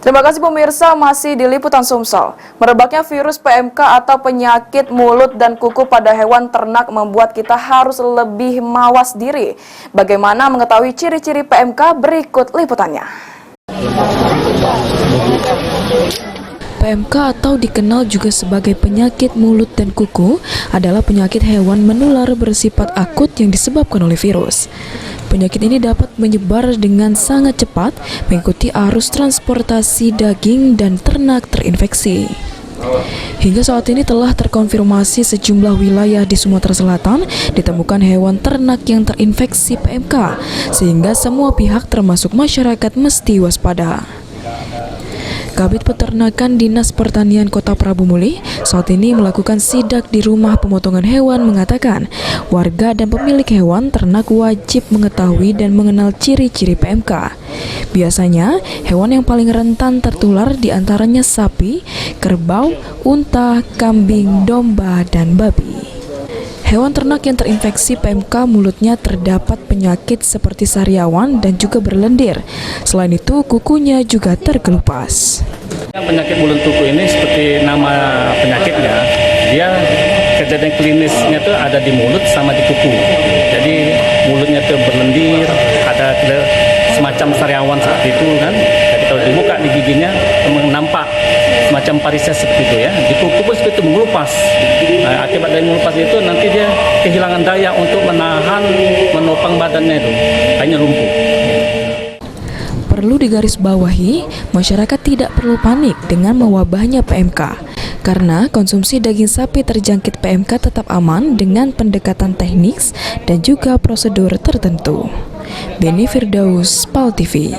Terima kasih pemirsa, masih di Liputan Sumsel. Merebaknya virus PMK atau penyakit mulut dan kuku pada hewan ternak membuat kita harus lebih mawas diri. Bagaimana mengetahui ciri-ciri PMK? Berikut liputannya. PMK atau dikenal juga sebagai penyakit mulut dan kuku adalah penyakit hewan menular bersifat akut yang disebabkan oleh virus. Penyakit ini dapat menyebar dengan sangat cepat mengikuti arus transportasi daging dan ternak terinfeksi. Hingga saat ini telah terkonfirmasi sejumlah wilayah di Sumatera Selatan ditemukan hewan ternak yang terinfeksi PMK, sehingga semua pihak termasuk masyarakat mesti waspada. Kabid Peternakan Dinas Pertanian Kota Prabu Muli saat ini melakukan sidak di rumah pemotongan hewan mengatakan warga dan pemilik hewan ternak wajib mengetahui dan mengenal ciri-ciri PMK. Biasanya, hewan yang paling rentan tertular diantaranya sapi, kerbau, unta, kambing, domba, dan babi. Hewan ternak yang terinfeksi PMK mulutnya terdapat penyakit seperti sariawan dan juga berlendir. Selain itu, kukunya juga terkelupas. Penyakit mulut kuku ini seperti nama penyakitnya, dia kejadian klinisnya tuh ada di mulut sama di kuku. Jadi mulutnya tuh berlendir, ada semacam sariawan seperti itu kan. Jadi kalau dibuka di giginya nampak semacam varises seperti itu ya. Di kuku pun seperti itu mengelupas. Nah, akibat dari mengelupas itu nanti dia kehilangan daya untuk menopang badannya itu, hanya lumpuh. Perlu digarisbawahi, masyarakat tidak perlu panik dengan mewabahnya PMK, karena konsumsi daging sapi terjangkit PMK tetap aman dengan pendekatan teknis dan juga prosedur tertentu. Beni Firdaus, PAL TV.